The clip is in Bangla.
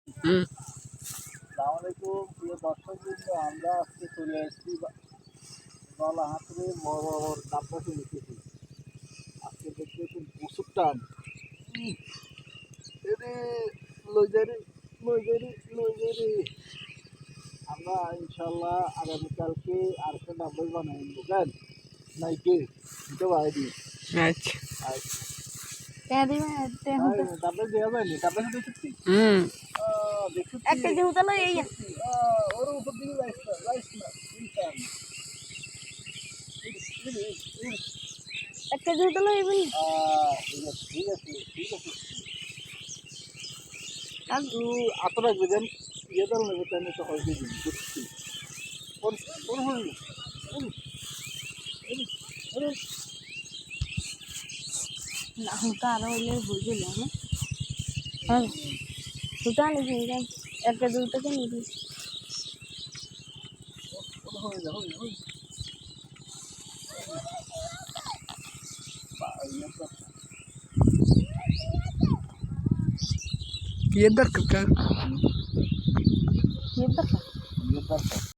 হুম। আসসালামু আলাইকুম প্রিয় দর্শকবৃন্দ, আমরা আজকে চলে এসেছি গলা হাতরে বড় বড় ডাব্বাতে লিখেছি। আজকে দেখতেছি প্রচুর টান। এরে লইজারি লইজারি লইজারি আমরা ইনশাল্লাহ আগামীকালকে আরেকটা ডাব্বাই বানাই বুঝলেন নাইকে দিতে পারি। আচ্ছা। ডাব্বাই দেওয়া যায়নি, ডাব্বাই দেখেছি দেখেছি একটা যেহেতু এই ওর উপর দিকে যাইস না একটা যেহেতু এবার ঠিক আছে ঠিক আছে কিন্তু এত রাখবে যেন ইয়ে দল নেবে তাই তো হয়ে দিন বুঝছি কোন কোন হইল না হুতা আরো হইলে বুঝে না হ্যাঁ হুতা নাকি একটা দুটোকে নিবি কোন হইল হইল ये दर का ये दर